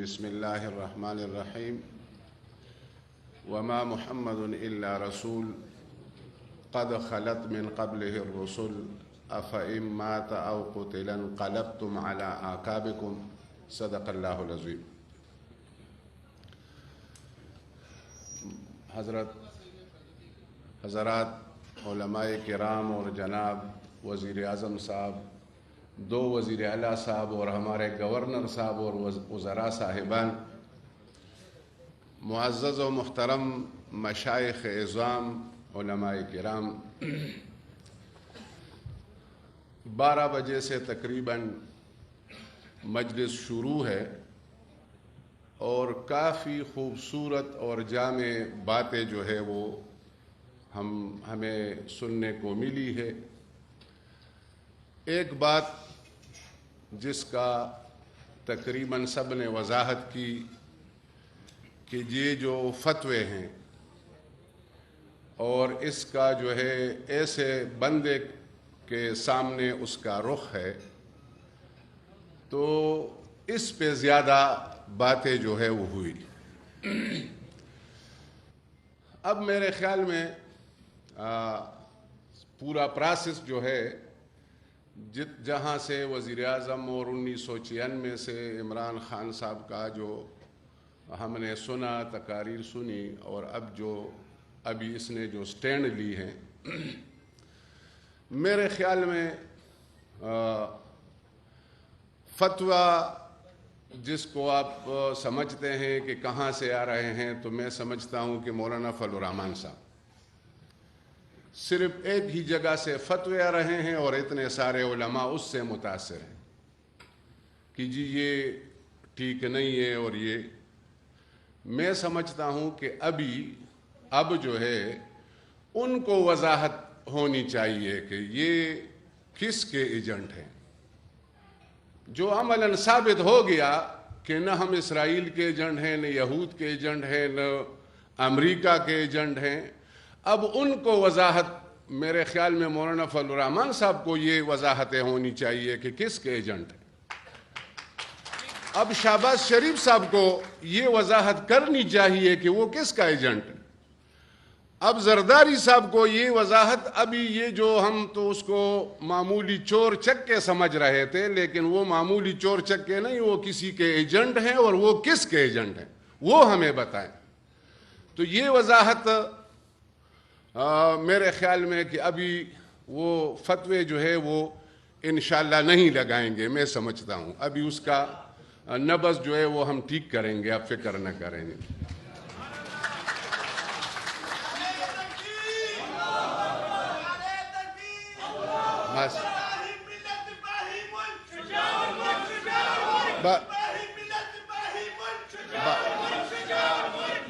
بسم الله الرحمن الرحيم. وما محمد إلا رسول قد خلت من قبله الرسل أفإن مات أو قتل انقلبتم على أعقابكم. صدق الله العظيم. حضرات علماء کرام اور جناب وزیر اعظم صاحب، دو وزیر اعلیٰ صاحب اور ہمارے گورنر صاحب اور وزراء صاحبان، معزز و محترم مشائخ اعظام، علماء کرام، 12 بجے سے تقریباً مجلس شروع ہے اور کافی خوبصورت اور جامع باتیں جو ہے وہ ہمیں سننے کو ملی ہے۔ ایک بات جس کا تقریباً سب نے وضاحت کی کہ یہ جو فتوے ہیں اور اس کا جو ہے ایسے بندے کے سامنے اس کا رخ ہے، تو اس پہ زیادہ باتیں جو ہے وہ ہوئی۔ اب میرے خیال میں پورا پروسیس جو ہے جہاں سے وزیر اعظم اور 1996 سے عمران خان صاحب کا جو ہم نے سنا، تقاریر سنی، اور ابھی اس نے جو سٹینڈ لی ہے، میرے خیال میں فتویٰ جس کو آپ سمجھتے ہیں کہ کہاں سے آ رہے ہیں، تو میں سمجھتا ہوں کہ مولانا فضل الرحمان صاحب صرف ایک ہی جگہ سے فتوے آ رہے ہیں اور اتنے سارے علماء اس سے متاثر ہیں کہ جی یہ ٹھیک نہیں ہے۔ اور یہ میں سمجھتا ہوں کہ اب جو ہے ان کو وضاحت ہونی چاہیے کہ یہ کس کے ایجنٹ ہیں۔ جو عملاً ثابت ہو گیا کہ نہ ہم اسرائیل کے ایجنٹ ہیں، نہ یہود کے ایجنٹ ہیں، نہ امریکہ کے ایجنٹ ہیں، اب ان کو وضاحت، میرے خیال میں مولانا فضل الرحمان صاحب کو یہ وضاحتیں ہونی چاہیے کہ کس کے ایجنٹ ہیں۔ اب شہباز شریف صاحب کو یہ وضاحت کرنی چاہیے کہ وہ کس کا ایجنٹ ہے۔ اب زرداری صاحب کو یہ وضاحت، ابھی یہ جو ہم تو اس کو معمولی چور چکے سمجھ رہے تھے، لیکن وہ معمولی چور چکے نہیں، وہ کسی کے ایجنٹ ہیں، اور وہ کس کے ایجنٹ ہیں وہ ہمیں بتائیں۔ تو یہ وضاحت میرے خیال میں کہ ابھی وہ فتوے جو ہے وہ انشاءاللہ نہیں لگائیں گے، میں سمجھتا ہوں ابھی اس کا نبض جو ہے وہ ہم ٹھیک کریں گے، آپ فکر نہ کریں گے۔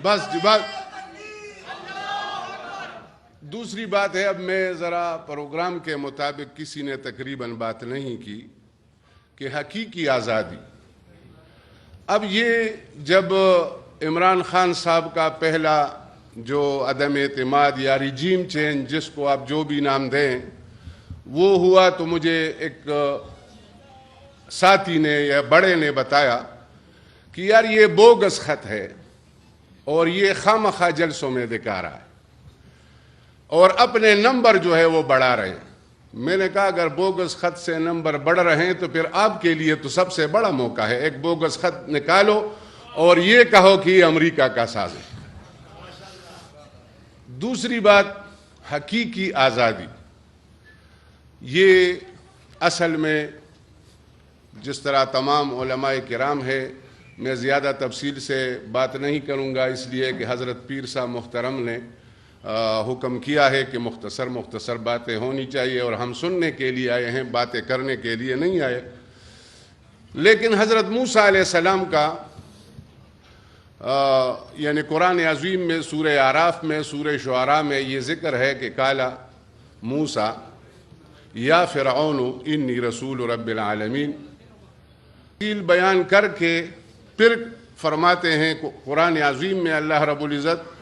بس دوسری بات ہے، اب میں ذرا پروگرام کے مطابق کسی نے تقریباً بات نہیں کی کہ حقیقی آزادی۔ اب یہ جب عمران خان صاحب کا پہلا جو عدم اعتماد یا ریجیم چینج، جس کو آپ جو بھی نام دیں، وہ ہوا، تو مجھے ایک ساتھی نے یا بڑے نے بتایا کہ یار یہ بوگس خط ہے اور یہ خامخواہ جلسوں میں دکھا رہا ہے اور اپنے نمبر جو ہے وہ بڑھا رہے ہیں۔ میں نے کہا اگر بوگس خط سے نمبر بڑھ رہے ہیں تو پھر آپ کے لیے تو سب سے بڑا موقع ہے، ایک بوگس خط نکالو اور یہ کہو کہ یہ امریکہ کا سازش۔ دوسری بات، حقیقی آزادی، یہ اصل میں جس طرح تمام علماء کرام ہے، میں زیادہ تفصیل سے بات نہیں کروں گا، اس لیے کہ حضرت پیر صاحب محترم نے حکم کیا ہے کہ مختصر باتیں ہونی چاہیے، اور ہم سننے کے لیے آئے ہیں، باتیں کرنے کے لیے نہیں آئے۔ لیکن حضرت موسیٰ علیہ السلام کا یعنی قرآن عظیم میں سورہ اعراف میں، سورہ شعراء میں یہ ذکر ہے کہ قال موسیٰ یا فرعون انی رسول رب العالمین، بیان کر کے پھر فرماتے ہیں قرآن عظیم میں اللہ رب العزت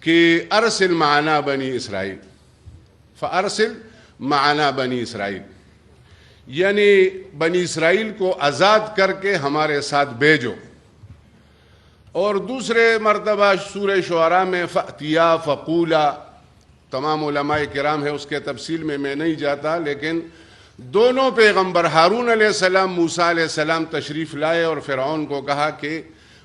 کہ ارسل معنا بنی اسرائیل، فارسل معنا بنی اسرائیل، یعنی بنی اسرائیل کو آزاد کر کے ہمارے ساتھ بھیجو۔ اور دوسرے مرتبہ سورہ شعراء میں فَأْتِيَا فَقُولَا، تمام علماء کرام ہے، اس کے تفصیل میں نہیں جاتا، لیکن دونوں پیغمبر ہارون علیہ السلام، موسیٰ علیہ السلام تشریف لائے اور فرعون کو کہا کہ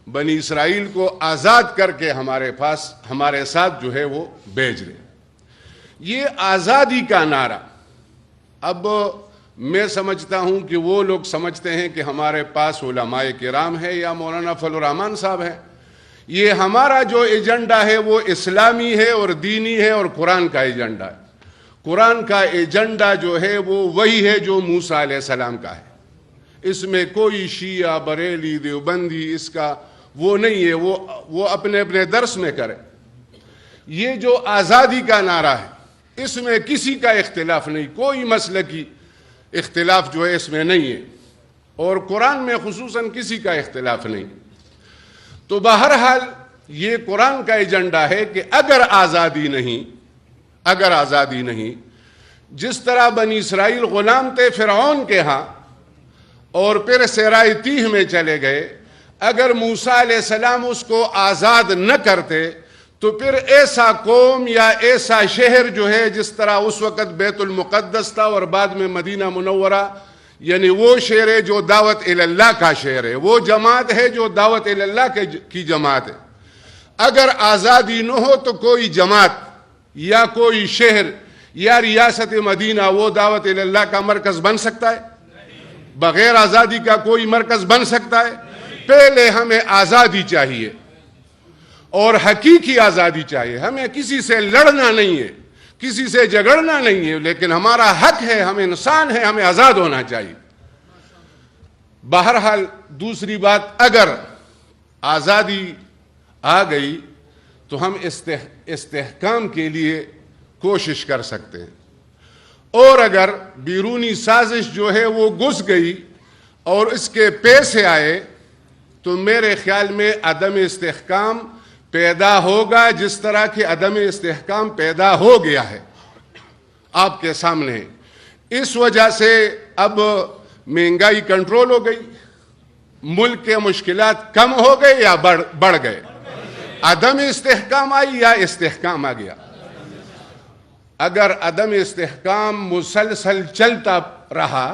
بنی اسرائیل کو آزاد کر کے ہمارے ساتھ جو ہے وہ بھیج دے۔ یہ آزادی کا نعرہ، اب میں سمجھتا ہوں کہ وہ لوگ سمجھتے ہیں کہ ہمارے پاس علماء کرام ہے یا مولانا فضل الرحمان صاحب ہے، یہ ہمارا جو ایجنڈا ہے وہ اسلامی ہے اور دینی ہے اور قرآن کا ایجنڈا ہے۔ قرآن کا ایجنڈا جو ہے وہ وہی ہے جو موسیٰ علیہ السلام کا ہے، اس میں کوئی شیعہ، بریلی، دیوبندی اس کا وہ نہیں ہے، وہ اپنے اپنے درس میں کرے۔ یہ جو آزادی کا نعرہ ہے اس میں کسی کا اختلاف نہیں، کوئی مسلکی اختلاف جو ہے اس میں نہیں ہے، اور قرآن میں خصوصاً کسی کا اختلاف نہیں۔ تو بہرحال یہ قرآن کا ایجنڈا ہے کہ اگر آزادی نہیں، جس طرح بنی اسرائیل غلام تھے فرعون کے ہاں اور پھر صحرائے تیہ میں چلے گئے، اگر موسیٰ علیہ السلام اس کو آزاد نہ کرتے تو پھر ایسا قوم یا ایسا شہر جو ہے، جس طرح اس وقت بیت المقدس تھا اور بعد میں مدینہ منورہ، یعنی وہ شہر ہے جو دعوت اللہ کا شہر ہے، وہ جماعت ہے جو دعوت اللہ کی جماعت ہے۔ اگر آزادی نہ ہو تو کوئی جماعت یا کوئی شہر یا ریاست مدینہ وہ دعوت اللہ کا مرکز بن سکتا ہے؟ بغیر آزادی کا کوئی مرکز بن سکتا ہے؟ پہلے ہمیں آزادی چاہیے اور حقیقی آزادی چاہیے، ہمیں کسی سے لڑنا نہیں ہے، کسی سے جھگڑنا نہیں ہے، لیکن ہمارا حق ہے، ہم انسان ہیں، ہمیں آزاد ہونا چاہیے۔ بہرحال دوسری بات، اگر آزادی آ گئی تو ہم استحکام کے لیے کوشش کر سکتے ہیں، اور اگر بیرونی سازش جو ہے وہ گھس گئی اور اس کے پیسے آئے تو میرے خیال میں عدم استحکام پیدا ہوگا، جس طرح کہ عدم استحکام پیدا ہو گیا ہے آپ کے سامنے۔ اس وجہ سے اب مہنگائی کنٹرول ہو گئی، ملک کے مشکلات کم ہو گئے یا بڑھ گئے؟ عدم استحکام آئی یا استحکام آ گیا؟ اگر عدم استحکام مسلسل چلتا رہا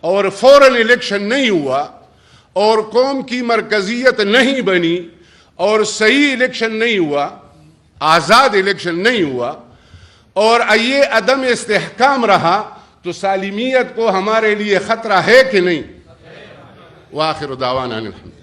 اور فوراً الیکشن نہیں ہوا اور قوم کی مرکزیت نہیں بنی اور صحیح الیکشن نہیں ہوا، آزاد الیکشن نہیں ہوا، اور یہ عدم استحکام رہا تو سالمیت کو ہمارے لیے خطرہ ہے کہ نہیں؟ وآخر دعوانا الحمد